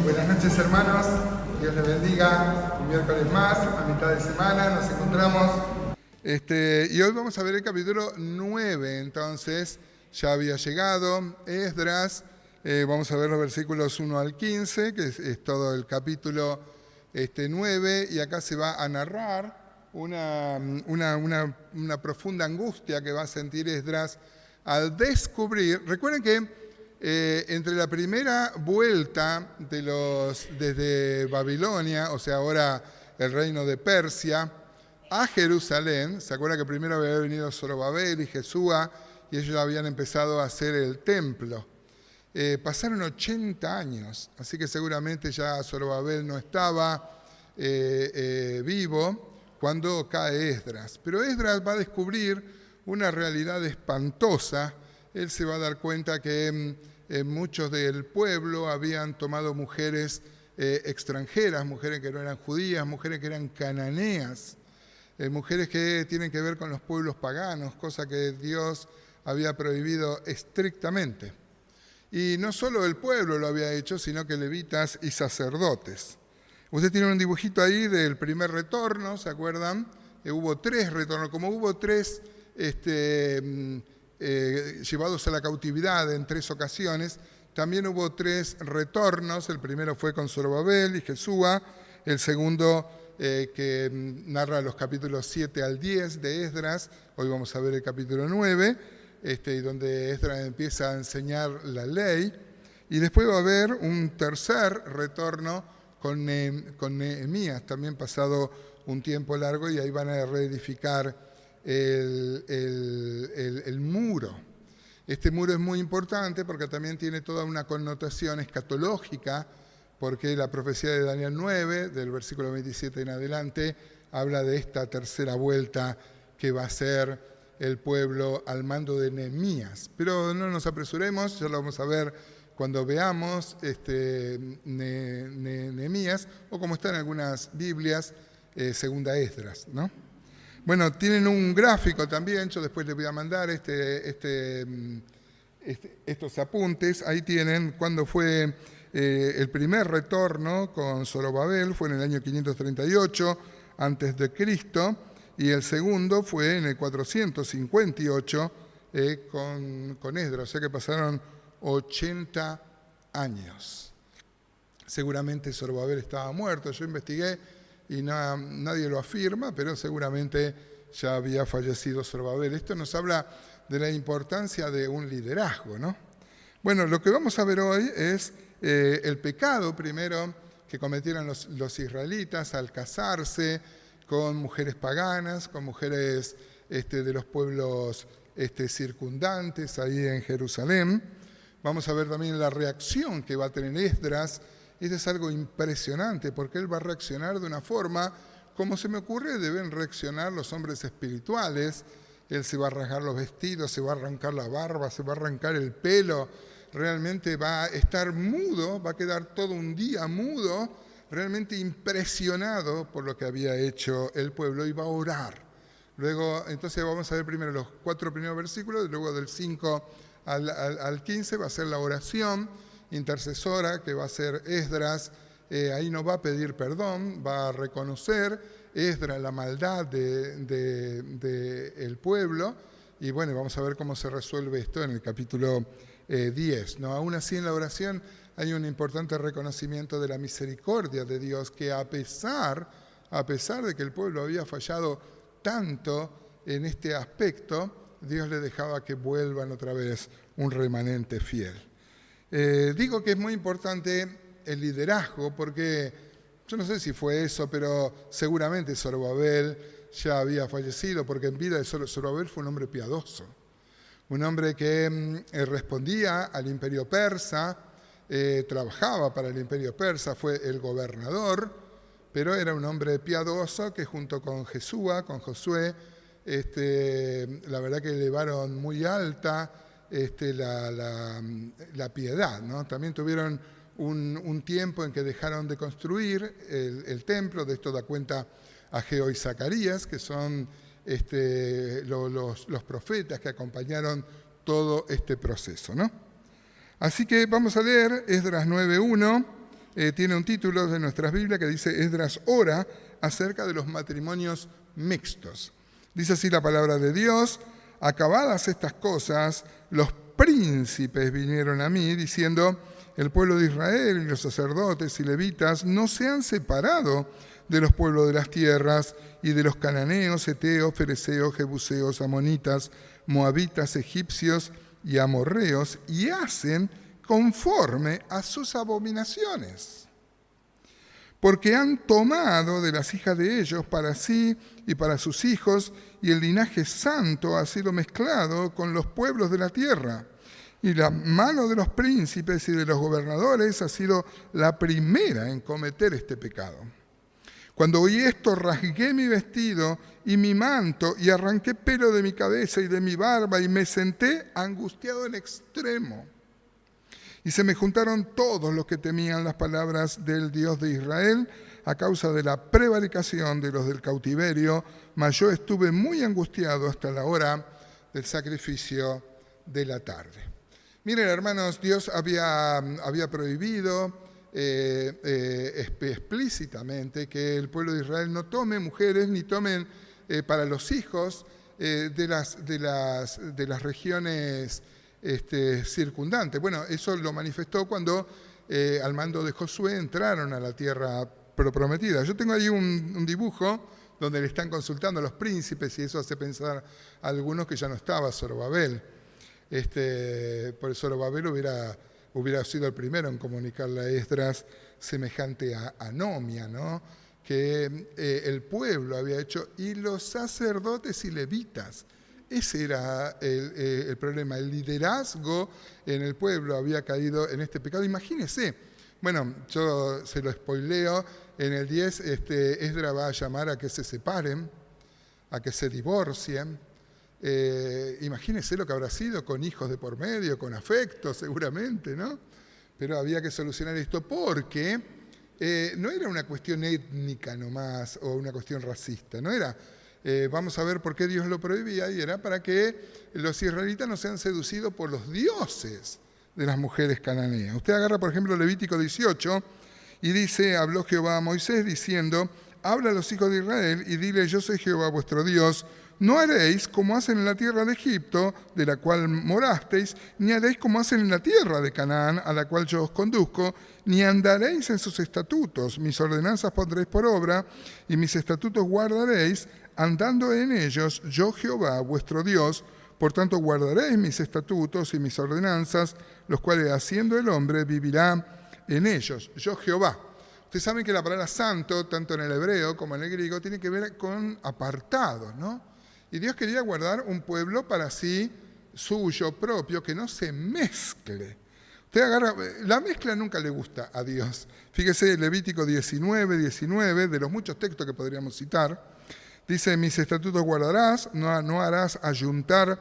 Buenas noches, hermanos. Dios les bendiga. Un miércoles más, a mitad de semana, nos encontramos. Y hoy vamos a ver el capítulo 9. Entonces, ya había llegado Esdras. Vamos a ver los versículos 1 al 15, que es todo el capítulo 9. Y acá se va a narrar una profunda angustia que va a sentir Esdras al descubrir. Recuerden que entre la primera vuelta desde Babilonia, o sea, ahora el reino de Persia, a Jerusalén, ¿se acuerdan que primero había venido Zorobabel y Jesúa y ellos habían empezado a hacer el templo? Pasaron 80 años, así que seguramente ya Zorobabel no estaba vivo cuando cae Esdras. Pero Esdras va a descubrir una realidad espantosa. Él se va a dar cuenta que muchos del pueblo habían tomado mujeres extranjeras, mujeres que no eran judías, mujeres que eran cananeas, mujeres que tienen que ver con los pueblos paganos, cosa que Dios había prohibido estrictamente. Y no solo el pueblo lo había hecho, sino que levitas y sacerdotes. Usted tiene un dibujito ahí del primer retorno, ¿se acuerdan? Hubo 3 retornos, como hubo 3 llevados a la cautividad en 3 ocasiones, también hubo 3 retornos. El primero fue con Zorobabel y Jesúa, el segundo que narra los capítulos 7 al 10 de Esdras. Hoy vamos a ver el capítulo 9, donde Esdras empieza a enseñar la ley. Y después va a haber un tercer retorno con Nehemías, también pasado un tiempo largo, y ahí van a reedificar el muro. Este muro es muy importante porque también tiene toda una connotación escatológica, porque la profecía de Daniel 9, del versículo 27 en adelante, habla de esta tercera vuelta que va a ser el pueblo al mando de Nehemías. Pero no nos apresuremos, ya lo vamos a ver cuando veamos Nehemías, o como está en algunas Biblias, segunda Esdras, ¿no? Bueno, tienen un gráfico también, yo después les voy a mandar estos apuntes. Ahí tienen cuándo fue el primer retorno con Zorobabel, fue en el año 538 antes de Cristo, y el segundo fue en el 458 con Esdras, o sea que pasaron 80 años. Seguramente Zorobabel estaba muerto, yo investigué y nadie lo afirma, pero seguramente ya había fallecido Zorobabel. Esto nos habla de la importancia de un liderazgo, ¿no? Bueno, lo que vamos a ver hoy es el pecado primero que cometieron los israelitas al casarse con mujeres paganas, con mujeres de los pueblos circundantes ahí en Jerusalén. Vamos a ver también la reacción que va a tener Esdras. Esto es algo impresionante porque él va a reaccionar de una forma, como se me ocurre, deben reaccionar los hombres espirituales. Él se va a rasgar los vestidos, se va a arrancar la barba, se va a arrancar el pelo. Realmente va a estar mudo, va a quedar todo un día mudo, realmente impresionado por lo que había hecho el pueblo, y va a orar. Luego, entonces vamos a ver primero los 4 primeros versículos, y luego del 5 al 15 va a ser la oración intercesora que va a ser Esdras. Ahí no va a pedir perdón, va a reconocer Esdras la maldad del pueblo. Y bueno, vamos a ver cómo se resuelve esto en el capítulo 10, ¿no? Aún así, en la oración hay un importante reconocimiento de la misericordia de Dios, que a pesar de que el pueblo había fallado tanto en este aspecto, Dios le dejaba que vuelvan otra vez un remanente fiel. Digo que es muy importante el liderazgo porque yo no sé si fue eso, pero seguramente Zorobabel ya había fallecido, porque en vida de Zorobabel fue un hombre piadoso, un hombre que respondía al imperio persa, trabajaba para el imperio persa, fue el gobernador, pero era un hombre piadoso que junto con Jesúa, con Josué, la verdad que elevaron muy alta la piedad, ¿no? También tuvieron un tiempo en que dejaron de construir el templo. De esto da cuenta Ageo y Zacarías, que son los profetas que acompañaron todo este proceso, ¿no? Así que vamos a leer Esdras 9.1 tiene un título de nuestras Biblias que dice Esdras ora acerca de los matrimonios mixtos. Dice así la palabra de Dios: acabadas estas cosas, los príncipes vinieron a mí diciendo: el pueblo de Israel y los sacerdotes y levitas no se han separado de los pueblos de las tierras y de los cananeos, heteos, fereceos, jebuseos, amonitas, moabitas, egipcios y amorreos, y hacen conforme a sus abominaciones. Porque han tomado de las hijas de ellos para sí y para sus hijos, y el linaje santo ha sido mezclado con los pueblos de la tierra. Y la mano de los príncipes y de los gobernadores ha sido la primera en cometer este pecado. Cuando oí esto, rasgué mi vestido y mi manto, y arranqué pelo de mi cabeza y de mi barba, y me senté angustiado en extremo. Y se me juntaron todos los que temían las palabras del Dios de Israel a causa de la prevaricación de los del cautiverio, mas yo estuve muy angustiado hasta la hora del sacrificio de la tarde. Miren, hermanos, Dios había prohibido explícitamente que el pueblo de Israel no tome mujeres ni tomen para los hijos de las regiones circundantes. Bueno, eso lo manifestó cuando al mando de Josué entraron a la tierra prometida. Yo tengo ahí un dibujo donde le están consultando a los príncipes, y eso hace pensar a algunos que ya no estaba Zorobabel. Por Zorobabel hubiera sido el primero en comunicarle a Esdras semejante a anomia, ¿no? Que el pueblo había hecho, y los sacerdotes y levitas. Ese era el problema. El liderazgo en el pueblo había caído en este pecado. Imagínense, bueno, yo se lo spoileo, en el 10 Esdras va a llamar a que se separen, a que se divorcien. Imagínense lo que habrá sido con hijos de por medio, con afecto seguramente, ¿no? Pero había que solucionar esto porque no era una cuestión étnica nomás o una cuestión racista, no era... vamos a ver por qué Dios lo prohibía, y era para que los israelitas no sean seducidos por los dioses de las mujeres cananeas. Usted agarra, por ejemplo, Levítico 18 y dice: habló Jehová a Moisés diciendo: habla a los hijos de Israel y dile: yo soy Jehová vuestro Dios. No haréis como hacen en la tierra de Egipto, de la cual morasteis, ni haréis como hacen en la tierra de Canaán, a la cual yo os conduzco, ni andaréis en sus estatutos. Mis ordenanzas pondréis por obra, y mis estatutos guardaréis, andando en ellos, yo Jehová vuestro Dios. Por tanto guardaréis mis estatutos y mis ordenanzas, los cuales haciendo el hombre vivirá en ellos, yo Jehová. Ustedes saben que la palabra santo, tanto en el hebreo como en el griego, tiene que ver con apartado, ¿no? Y Dios quería guardar un pueblo para sí, suyo, propio, que no se mezcle. Usted agarra, la mezcla nunca le gusta a Dios. Fíjese, Levítico 19, de los muchos textos que podríamos citar, dice: mis estatutos guardarás, no harás ayuntar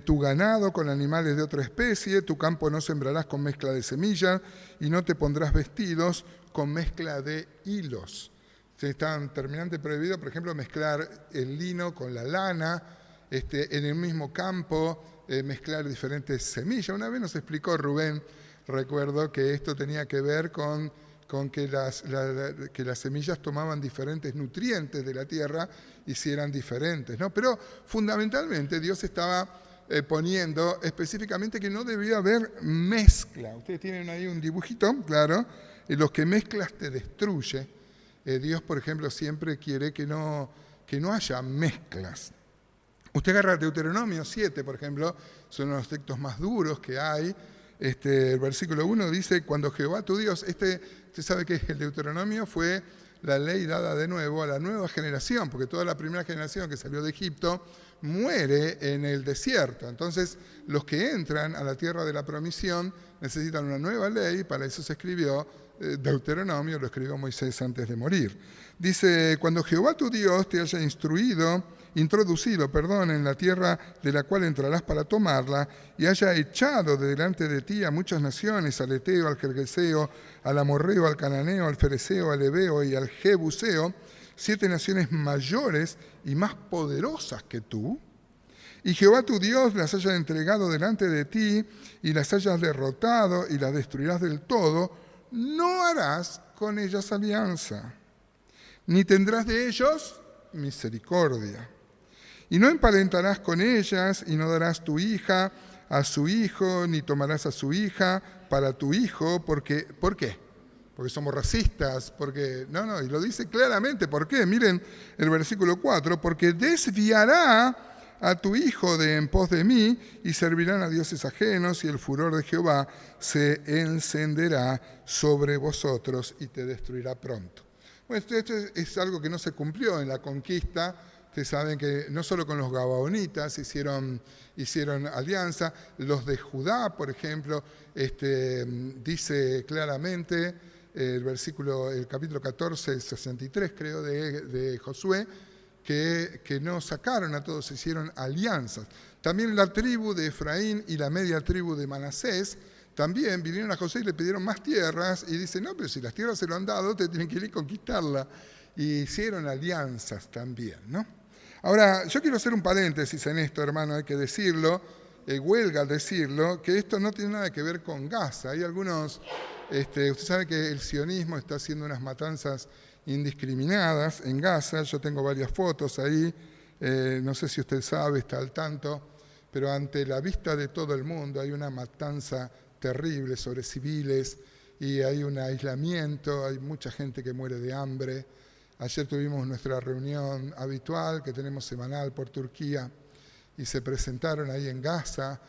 tu ganado con animales de otra especie, tu campo no sembrarás con mezcla de semillas, y no te pondrás vestidos con mezcla de hilos. Está terminante prohibido, por ejemplo, mezclar el lino con la lana, en el mismo campo, mezclar diferentes semillas. Una vez nos explicó Rubén, recuerdo, que esto tenía que ver con que las semillas tomaban diferentes nutrientes de la tierra y si eran diferentes, ¿no? Pero fundamentalmente Dios estaba poniendo específicamente que no debía haber mezcla. Ustedes tienen ahí un dibujito, claro, los que mezclas te destruye. Dios, por ejemplo, siempre quiere que no haya mezclas. Usted agarra Deuteronomio 7, por ejemplo, son uno de los textos más duros que hay. El versículo 1 dice: cuando Jehová tu Dios, usted sabe que el Deuteronomio fue la ley dada de nuevo a la nueva generación, porque toda la primera generación que salió de Egipto muere en el desierto. Entonces, los que entran a la tierra de la promisión necesitan una nueva ley, para eso se escribió Deuteronomio, lo escribió Moisés antes de morir. Dice: cuando Jehová tu Dios te haya introducido en la tierra de la cual entrarás para tomarla, y haya echado de delante de ti a muchas naciones, al Eteo, al Gergeseo, al Amorreo, al Cananeo, al Fereceo, al Heveo y al Jebuseo, 7 naciones mayores y más poderosas que tú, y Jehová tu Dios las haya entregado delante de ti, y las hayas derrotado y las destruirás del todo, no harás con ellas alianza, ni tendrás de ellos misericordia. Y no emparentarás con ellas, y no darás tu hija a su hijo, ni tomarás a su hija para tu hijo, porque, ¿por qué? Porque somos racistas, porque, y lo dice claramente, ¿por qué? Miren el versículo 4, porque desviará a tu hijo de en pos de mí, y servirán a dioses ajenos, y el furor de Jehová se encenderá sobre vosotros, y te destruirá pronto. Bueno, esto es algo que no se cumplió en la conquista. Ustedes saben que no solo con los gabaonitas hicieron alianza, los de Judá, por ejemplo, dice claramente el capítulo 14, 63, creo, de Josué, que no sacaron a todos, hicieron alianzas. También la tribu de Efraín y la media tribu de Manasés también vinieron a José y le pidieron más tierras, y dice, no, pero si las tierras se lo han dado, te tienen que ir y conquistarla. Y hicieron alianzas también, ¿no? Ahora, yo quiero hacer un paréntesis en esto, hermano, hay que decirlo, huelga decirlo, que esto no tiene nada que ver con Gaza. Hay algunos, usted sabe que el sionismo está haciendo unas matanzas indiscriminadas en Gaza, yo tengo varias fotos ahí, no sé si usted sabe, está al tanto, pero ante la vista de todo el mundo hay una matanza terrible sobre civiles y hay un aislamiento, hay mucha gente que muere de hambre. Ayer tuvimos nuestra reunión habitual que tenemos semanal por Turquía y se presentaron ahí en Gaza.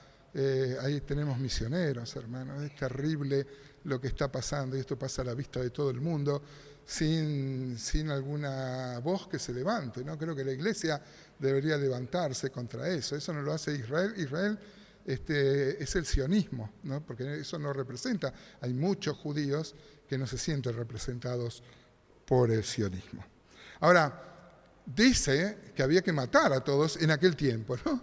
Ahí tenemos misioneros, hermanos. Es terrible lo que está pasando y esto pasa a la vista de todo el mundo sin alguna voz que se levante, ¿no? Creo que la iglesia debería levantarse contra eso. Eso no lo hace Israel. Israel es el sionismo, ¿no? Porque eso no representa. Hay muchos judíos que no se sienten representados por el sionismo. Ahora, dice que había que matar a todos en aquel tiempo, ¿no?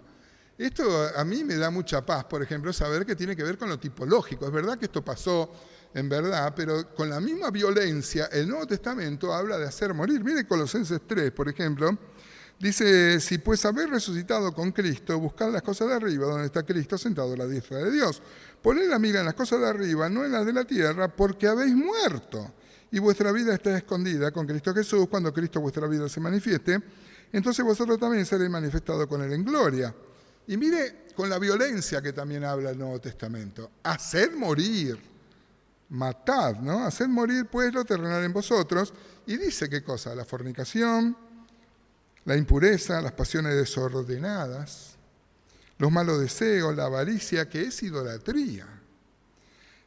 Esto a mí me da mucha paz, por ejemplo, saber que tiene que ver con lo tipológico. Es verdad que esto pasó en verdad, pero con la misma violencia el Nuevo Testamento habla de hacer morir. Mire Colosenses 3, por ejemplo, dice, si pues habéis resucitado con Cristo, buscad las cosas de arriba, donde está Cristo sentado a la diestra de Dios. Poned la mira en las cosas de arriba, no en las de la tierra, porque habéis muerto. Y vuestra vida está escondida con Cristo Jesús. Cuando Cristo vuestra vida se manifieste, entonces vosotros también seréis manifestados con Él en gloria. Y mire con la violencia que también habla el Nuevo Testamento. Haced morir, matad, ¿no? Haced morir pues lo terrenal en vosotros. Y dice qué cosa, la fornicación, la impureza, las pasiones desordenadas, los malos deseos, la avaricia, que es idolatría.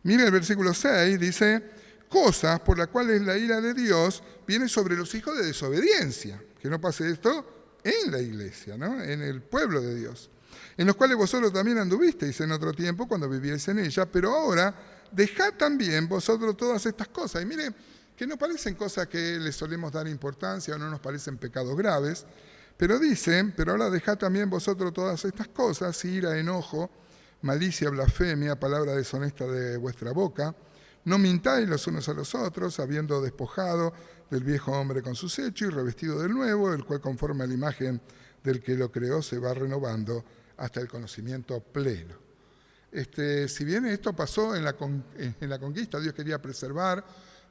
Mire el versículo 6, dice, cosas por las cuales la ira de Dios viene sobre los hijos de desobediencia. Que no pase esto en la iglesia, ¿no? En el pueblo de Dios. En los cuales vosotros también anduvisteis en otro tiempo cuando vivíais en ella, pero ahora dejad también vosotros todas estas cosas. Y mire, que no parecen cosas que les solemos dar importancia o no nos parecen pecados graves, pero dicen, pero ahora dejad también vosotros todas estas cosas, ira, enojo, malicia, blasfemia, palabra deshonesta de vuestra boca. No mintáis los unos a los otros, habiendo despojado del viejo hombre con sus hechos y revestido del nuevo, el cual conforme a la imagen del que lo creó se va renovando hasta el conocimiento pleno. Si bien esto pasó en la conquista, Dios quería preservar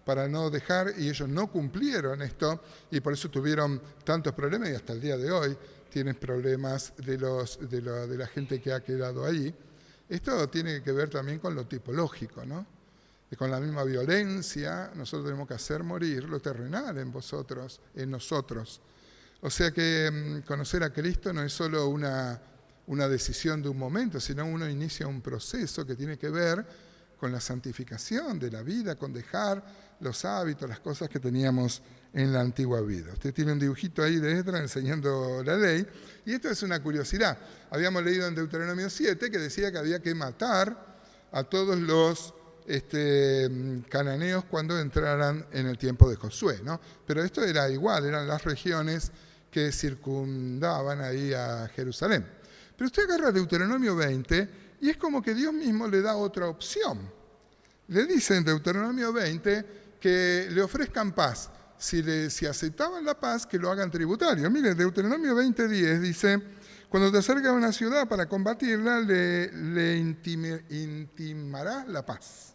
para no dejar, y ellos no cumplieron esto, y por eso tuvieron tantos problemas, y hasta el día de hoy tienen problemas de la gente que ha quedado ahí. Esto tiene que ver también con lo tipológico, ¿no? Y con la misma violencia, nosotros tenemos que hacer morir lo terrenal en vosotros, en nosotros. O sea que conocer a Cristo no es solo una decisión de un momento, sino uno inicia un proceso que tiene que ver con la santificación de la vida, con dejar los hábitos, las cosas que teníamos en la antigua vida. Usted tiene un dibujito ahí de Esdras enseñando la ley, y esto es una curiosidad. Habíamos leído en Deuteronomio 7 que decía que había que matar a todos los cananeos cuando entraran en el tiempo de Josué, ¿no? Pero esto era igual, eran las regiones que circundaban ahí a Jerusalén. Pero usted agarra Deuteronomio 20 y es como que Dios mismo le da otra opción. Le dice en Deuteronomio 20 que le ofrezcan paz. Si aceptaban la paz, que lo hagan tributario. Mire, Deuteronomio 20:10 dice, cuando te acerques a una ciudad para combatirla, le intimarás la paz.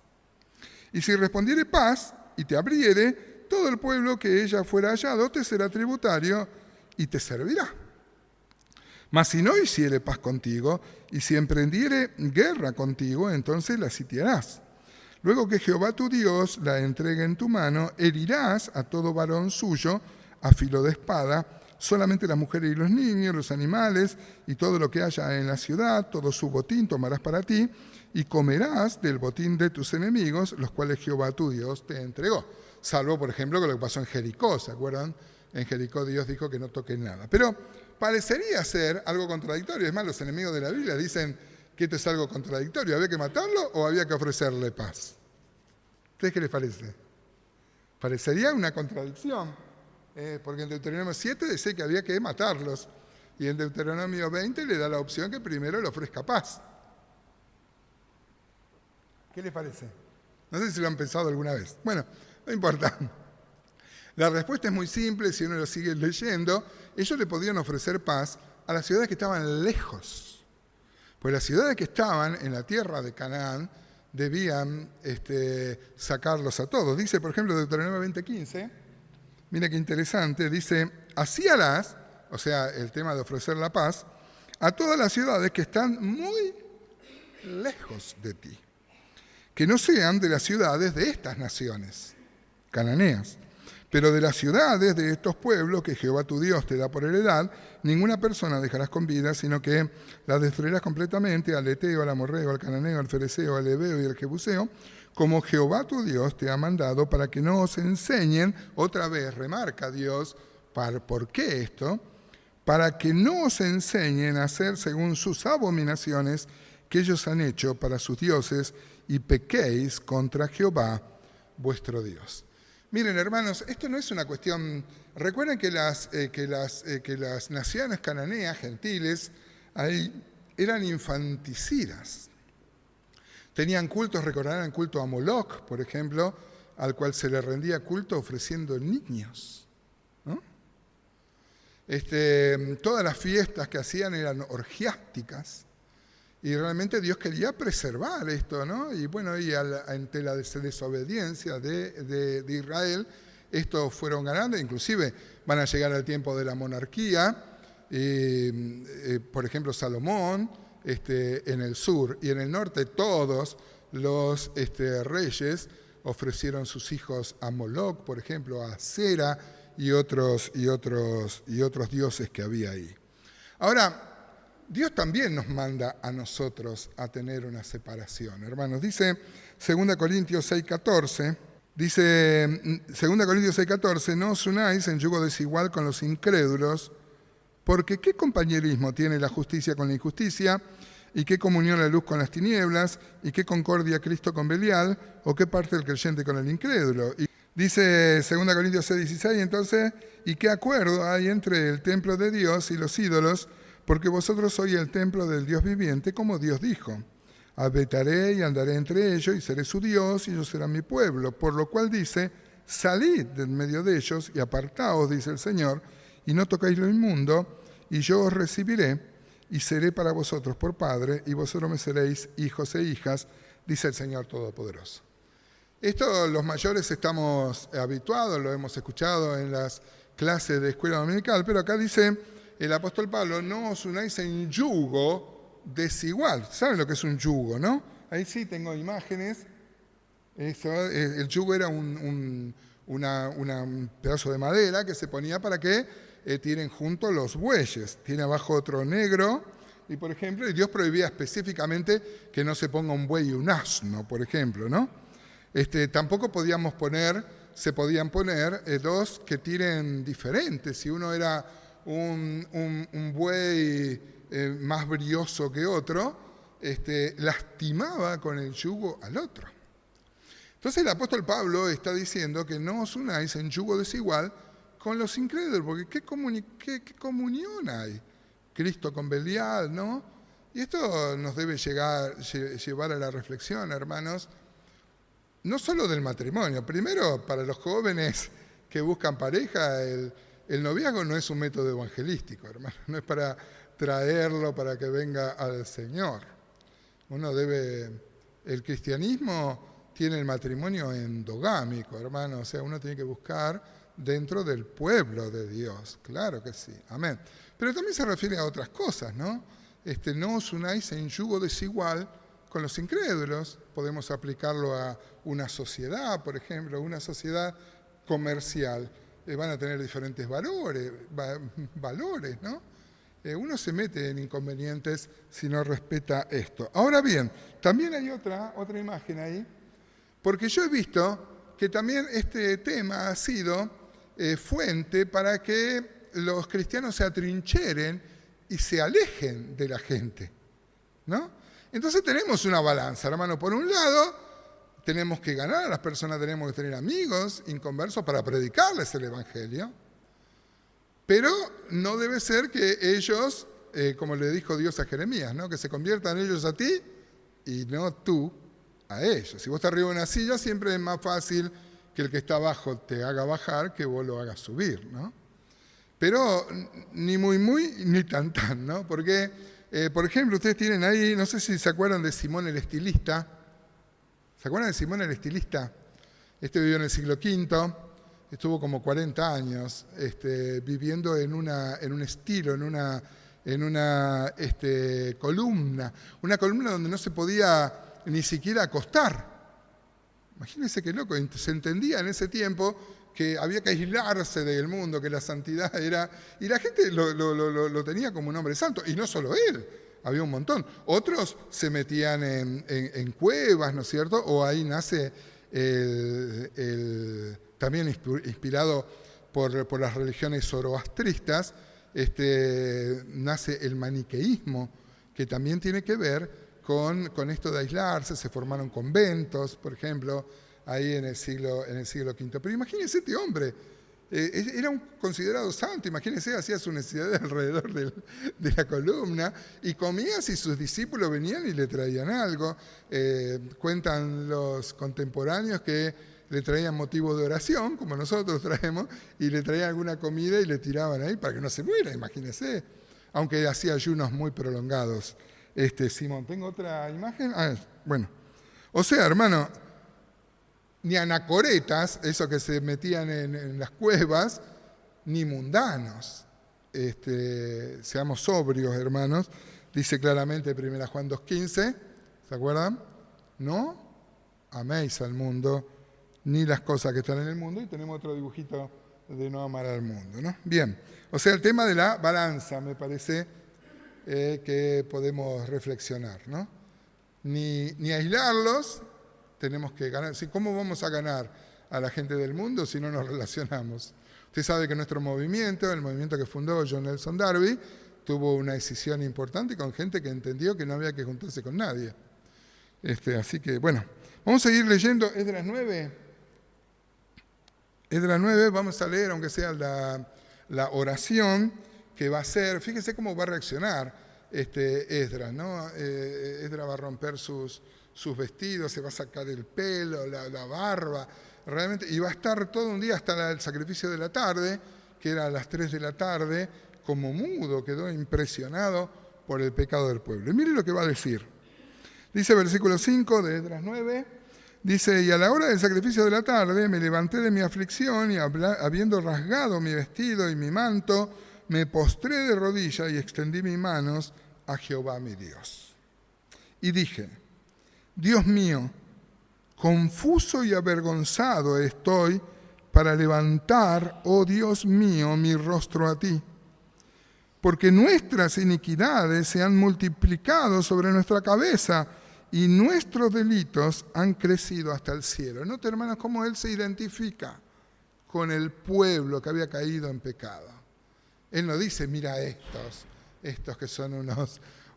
Y si respondiere paz y te abriere, todo el pueblo que ella fuera hallado te será tributario y te servirá. Mas si no hiciere paz contigo, y si emprendiere guerra contigo, entonces la sitiarás. Luego que Jehová tu Dios la entregue en tu mano, herirás a todo varón suyo a filo de espada, solamente las mujeres y los niños, los animales y todo lo que haya en la ciudad, todo su botín tomarás para ti, y comerás del botín de tus enemigos, los cuales Jehová tu Dios te entregó. Salvo, por ejemplo, con lo que pasó en Jericó, ¿se acuerdan? En Jericó Dios dijo que no toquen nada. Pero parecería ser algo contradictorio. Es más, los enemigos de la Biblia dicen que esto es algo contradictorio. ¿Había que matarlo o había que ofrecerle paz? ¿Ustedes qué les parece? Parecería una contradicción, porque en Deuteronomio 7 dice que había que matarlos, y en Deuteronomio 20 le da la opción que primero le ofrezca paz. ¿Qué les parece? No sé si lo han pensado alguna vez. Bueno, no importa. La respuesta es muy simple, si uno lo sigue leyendo. Ellos le podían ofrecer paz a las ciudades que estaban lejos. Pues las ciudades que estaban en la tierra de Canaán debían sacarlos a todos. Dice, por ejemplo, Deuteronomio 20:15, mira qué interesante, dice, así harás, o sea, el tema de ofrecer la paz, a todas las ciudades que están muy lejos de ti, que no sean de las ciudades de estas naciones cananeas, pero de las ciudades de estos pueblos que Jehová tu Dios te da por heredad, ninguna persona dejarás con vida, sino que la destruirás completamente, al eteo, al amorreo, al cananeo, al fereceo, al heveo y al jebuseo, como Jehová tu Dios te ha mandado, para que no os enseñen, otra vez remarca Dios, ¿por qué esto? Para que no os enseñen a hacer según sus abominaciones que ellos han hecho para sus dioses, y pequéis contra Jehová vuestro Dios. Miren, hermanos, esto no es una cuestión. Recuerden que las naciones cananeas, gentiles, ahí eran infanticidas. Tenían cultos, recordarán culto a Moloch, por ejemplo, al cual se le rendía culto ofreciendo niños, ¿no? Todas las fiestas que hacían eran orgiásticas. Y realmente Dios quería preservar esto, ¿no? Y bueno, y ante la desobediencia de Israel, estos fueron ganando, inclusive van a llegar al tiempo de la monarquía, por ejemplo Salomón, en el sur, y en el norte todos los reyes ofrecieron sus hijos a Moloch, por ejemplo, a Asera y otros dioses que había ahí. Ahora, Dios también nos manda a nosotros a tener una separación, hermanos. Dice 2 Corintios 6:14, no os unáis en yugo desigual con los incrédulos, porque ¿qué compañerismo tiene la justicia con la injusticia? ¿Y qué comunión la luz con las tinieblas? ¿Y qué concordia Cristo con Belial? ¿O qué parte el creyente con el incrédulo? Y dice 2 Corintios 6:16, entonces, ¿y qué acuerdo hay entre el templo de Dios y los ídolos? Porque vosotros sois el templo del Dios viviente, como Dios dijo. Habitaré y andaré entre ellos, y seré su Dios, y ellos serán mi pueblo. Por lo cual dice, salid de en medio de ellos, y apartaos, dice el Señor, y no tocáis lo inmundo, y yo os recibiré, y seré para vosotros por Padre, y vosotros me seréis hijos e hijas, dice el Señor Todopoderoso. Esto los mayores estamos habituados, lo hemos escuchado en las clases de escuela dominical, pero acá dice el apóstol Pablo, no os unáis en yugo desigual. ¿Saben lo que es un yugo, no? Ahí sí tengo imágenes. El yugo era un pedazo de madera que se ponía para que tiren juntos los bueyes. Tiene abajo otro negro. Y, por ejemplo, Dios prohibía específicamente que no se ponga un buey y un asno, por ejemplo, ¿no? Tampoco se podían poner dos que tiren diferentes. Si uno era un buey más brioso que otro, lastimaba con el yugo al otro. Entonces el apóstol Pablo está diciendo que no os unáis en yugo desigual con los incrédulos, porque ¿qué comunión hay? Cristo con Belial, ¿no? Y esto nos debe llevar a la reflexión, hermanos, no solo del matrimonio. Primero, para los jóvenes que buscan pareja, el noviazgo no es un método evangelístico, hermano, no es para traerlo para que venga al Señor. El cristianismo tiene el matrimonio endogámico, hermano. O sea, uno tiene que buscar dentro del pueblo de Dios. Claro que sí. Amén. Pero también se refiere a otras cosas, ¿no? No os unáis en yugo desigual con los incrédulos. Podemos aplicarlo a una sociedad, por ejemplo, una sociedad comercial. Van a tener diferentes valores, ¿no? Uno se mete en inconvenientes si no respeta esto. Ahora bien, también hay otra imagen ahí, porque yo he visto que también este tema ha sido fuente para que los cristianos se atrincheren y se alejen de la gente, ¿no? Entonces tenemos una balanza, hermano. Por un lado, tenemos que ganar a las personas, tenemos que tener amigos inconversos para predicarles el Evangelio, pero no debe ser que ellos, como le dijo Dios a Jeremías, ¿no? Que se conviertan ellos a ti y no tú a ellos. Si vos estás arriba de una silla, siempre es más fácil que el que está abajo te haga bajar que vos lo hagas subir, ¿no? Pero ni muy, ni tan, ¿no? Porque, por ejemplo, ustedes tienen ahí, no sé si se acuerdan de Simón el Estilista. ¿Se acuerdan de Simón el Estilista? Vivió en el siglo V, estuvo como 40 años viviendo en un estilo, en una columna. Una columna donde no se podía ni siquiera acostar. Imagínense qué loco. Se entendía en ese tiempo que había que aislarse del mundo, que la santidad era... Y la gente lo tenía como un hombre santo, y no solo él, había un montón. Otros se metían en cuevas, ¿no es cierto? O ahí nace también inspirado por las religiones zoroastristas, nace el maniqueísmo, que también tiene que ver con esto de aislarse. Se formaron conventos, por ejemplo, ahí en el siglo V. Pero imagínense este hombre, era un considerado santo. Imagínense, hacía su necesidad alrededor de la columna y comía si sus discípulos venían y le traían algo. Cuentan los contemporáneos que le traían motivo de oración, como nosotros traemos, y le traían alguna comida y le tiraban ahí para que no se muera, imagínense. Aunque hacía ayunos muy prolongados. Simón, ¿tengo otra imagen? Bueno. O sea, hermano, ni anacoretas, esos que se metían en las cuevas, ni mundanos. Seamos sobrios, hermanos. Dice claramente 1 Juan 2:15, ¿se acuerdan? No améis al mundo, ni las cosas que están en el mundo. Y tenemos otro dibujito de no amar al mundo, ¿no? Bien, o sea, el tema de la balanza me parece que podemos reflexionar, ¿no? Ni aislarlos. Tenemos que ganar. ¿Cómo vamos a ganar a la gente del mundo si no nos relacionamos? Usted sabe que nuestro movimiento, el movimiento que fundó John Nelson Darby, tuvo una decisión importante con gente que entendió que no había que juntarse con nadie. Así que, bueno, vamos a seguir leyendo Esdras 9. Esdras 9, vamos a leer, aunque sea la oración que va a ser. Fíjense cómo va a reaccionar Esdras, ¿no? Esdras va a romper sus vestidos, se va a sacar el pelo, la barba, realmente, y va a estar todo un día hasta el sacrificio de la tarde, que era a las 3 de la tarde, como mudo, quedó impresionado por el pecado del pueblo. Y mire lo que va a decir. Dice versículo 5 de Esdras 9, dice: y a la hora del sacrificio de la tarde me levanté de mi aflicción y habiendo rasgado mi vestido y mi manto, me postré de rodillas y extendí mis manos a Jehová mi Dios. Y dije: Dios mío, confuso y avergonzado estoy para levantar, oh Dios mío, mi rostro a ti, porque nuestras iniquidades se han multiplicado sobre nuestra cabeza y nuestros delitos han crecido hasta el cielo. Nota, hermanos, cómo él se identifica con el pueblo que había caído en pecado. Él no dice: mira estos que son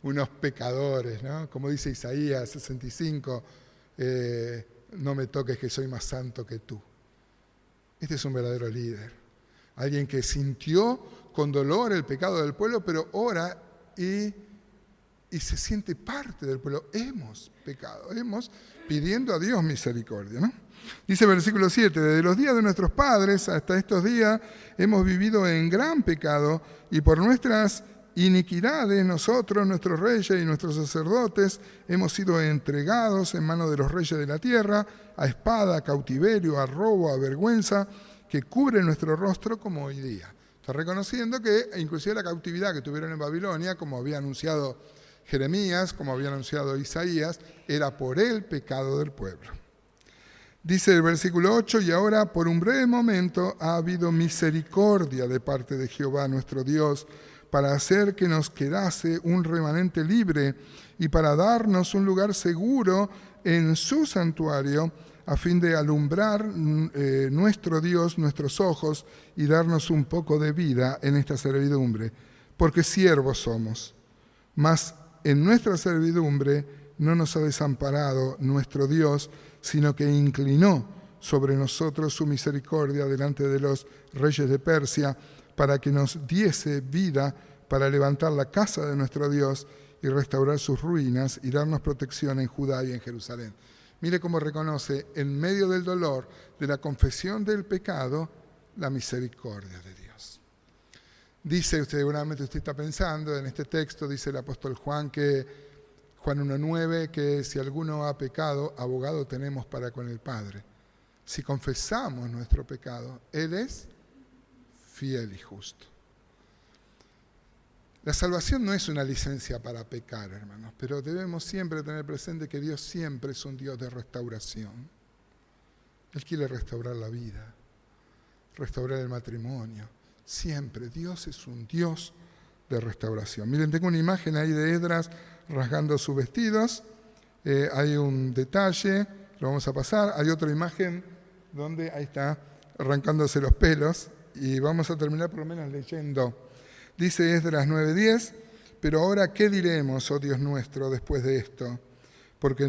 unos pecadores, ¿no? Como dice Isaías 65, no me toques que soy más santo que tú. Este es un verdadero líder. Alguien que sintió con dolor el pecado del pueblo, pero ora y se siente parte del pueblo. Hemos pecado, pidiendo a Dios misericordia, ¿no? Dice versículo 7, desde los días de nuestros padres hasta estos días hemos vivido en gran pecado y por nuestras iniquidades nosotros, nuestros reyes y nuestros sacerdotes, hemos sido entregados en manos de los reyes de la tierra, a espada, a cautiverio, a robo, a vergüenza, que cubre nuestro rostro como hoy día. Está reconociendo que inclusive la cautividad que tuvieron en Babilonia, como había anunciado Jeremías, como había anunciado Isaías, era por el pecado del pueblo. Dice el versículo 8, y ahora por un breve momento ha habido misericordia de parte de Jehová nuestro Dios, para hacer que nos quedase un remanente libre y para darnos un lugar seguro en su santuario, a fin de alumbrar nuestro Dios, nuestros ojos, y darnos un poco de vida en esta servidumbre, porque siervos somos. Mas en nuestra servidumbre no nos ha desamparado nuestro Dios, sino que inclinó sobre nosotros su misericordia delante de los reyes de Persia, para que nos diese vida para levantar la casa de nuestro Dios y restaurar sus ruinas y darnos protección en Judá y en Jerusalén. Mire cómo reconoce en medio del dolor de la confesión del pecado la misericordia de Dios. Dice, seguramente usted está pensando en este texto, dice el apóstol Juan, Juan 1:9, que si alguno ha pecado, abogado tenemos para con el Padre. Si confesamos nuestro pecado, Él es fiel y justo. La salvación no es una licencia para pecar, hermanos, pero debemos siempre tener presente que Dios siempre es un Dios de restauración. Él quiere restaurar la vida, restaurar el matrimonio. Siempre Dios es un Dios de restauración. Miren, tengo una imagen ahí de Esdras rasgando sus vestidos. Hay un detalle, lo vamos a pasar. Hay otra imagen donde ahí está arrancándose los pelos. Y vamos a terminar por lo menos leyendo. Dice Esdras 9:10, pero ahora, ¿qué diremos, oh Dios nuestro, después de esto? Porque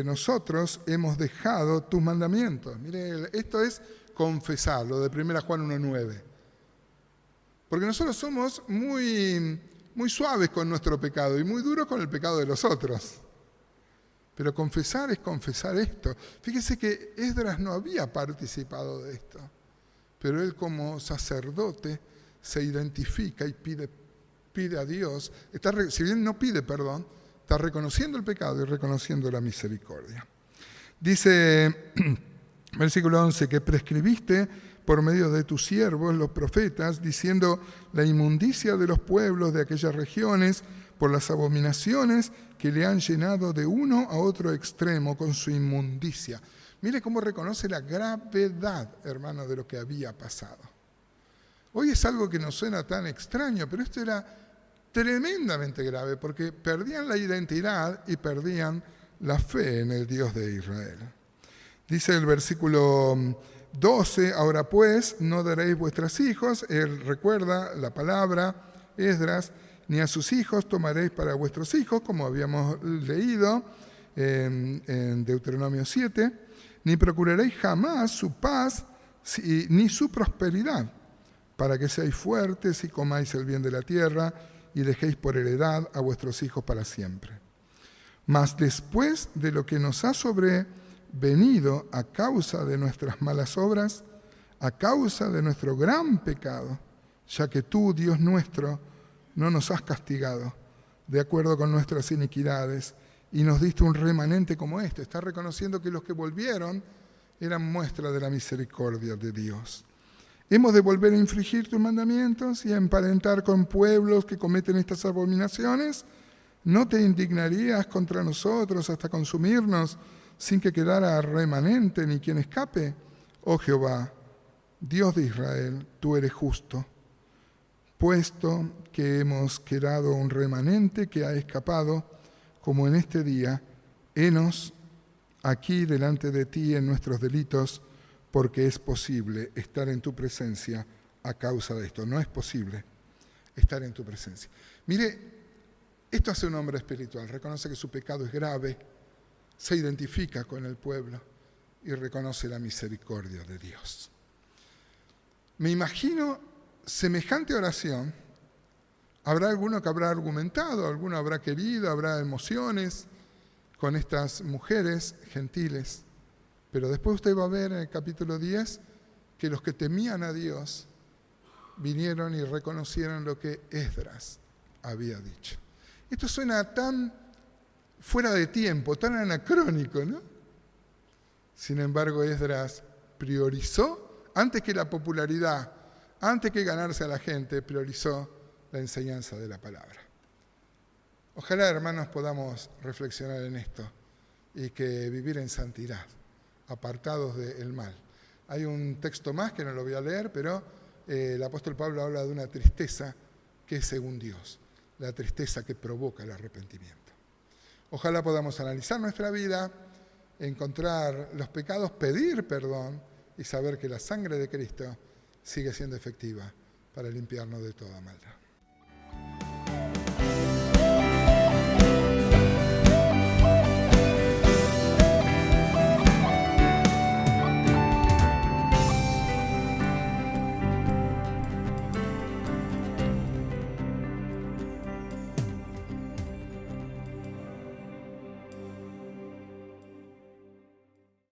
nosotros hemos dejado tus mandamientos. Mire, esto es confesarlo, de 1 Juan 1:9. Porque nosotros somos muy suaves con nuestro pecado y muy duros con el pecado de los otros. Pero confesar es confesar esto. Fíjese que Esdras no había participado de esto. Pero él como sacerdote se identifica y pide a Dios, si bien no pide perdón, está reconociendo el pecado y reconociendo la misericordia. Dice, versículo 11, que prescribiste por medio de tus siervos, los profetas, diciendo la inmundicia de los pueblos de aquellas regiones por las abominaciones que le han llenado de uno a otro extremo con su inmundicia. Mire cómo reconoce la gravedad, hermano, de lo que había pasado. Hoy es algo que nos suena tan extraño, pero esto era tremendamente grave porque perdían la identidad y perdían la fe en el Dios de Israel. Dice el versículo 12, ahora pues no daréis vuestros hijos, él recuerda la palabra, Esdras, ni a sus hijos tomaréis para vuestros hijos, como habíamos leído en Deuteronomio 7, ni procuraréis jamás su paz ni su prosperidad, para que seáis fuertes y comáis el bien de la tierra y dejéis por heredad a vuestros hijos para siempre. Mas después de lo que nos ha sobrevenido a causa de nuestras malas obras, a causa de nuestro gran pecado, ya que tú, Dios nuestro, no nos has castigado de acuerdo con nuestras iniquidades y nos diste un remanente como este. Está reconociendo que los que volvieron eran muestra de la misericordia de Dios. Hemos de volver a infringir tus mandamientos y a emparentar con pueblos que cometen estas abominaciones. ¿No te indignarías contra nosotros hasta consumirnos sin que quedara remanente ni quien escape? Oh Jehová, Dios de Israel, tú eres justo. Puesto que hemos quedado un remanente que ha escapado, como en este día, henos aquí delante de ti en nuestros delitos, porque es posible estar en tu presencia a causa de esto. No es posible estar en tu presencia. Mire, esto hace un hombre espiritual. Reconoce que su pecado es grave, se identifica con el pueblo y reconoce la misericordia de Dios. Me imagino semejante oración. Habrá alguno que habrá argumentado, alguno habrá querido, habrá emociones con estas mujeres gentiles. Pero después usted va a ver en el capítulo 10 que los que temían a Dios vinieron y reconocieron lo que Esdras había dicho. Esto suena tan fuera de tiempo, tan anacrónico, ¿no? Sin embargo, Esdras priorizó, antes que la popularidad, antes que ganarse a la gente, priorizó la enseñanza de la palabra. Ojalá, hermanos, podamos reflexionar en esto y que vivir en santidad, apartados del mal. Hay un texto más que no lo voy a leer, pero el apóstol Pablo habla de una tristeza que es según Dios, la tristeza que provoca el arrepentimiento. Ojalá podamos analizar nuestra vida, encontrar los pecados, pedir perdón y saber que la sangre de Cristo sigue siendo efectiva para limpiarnos de toda maldad.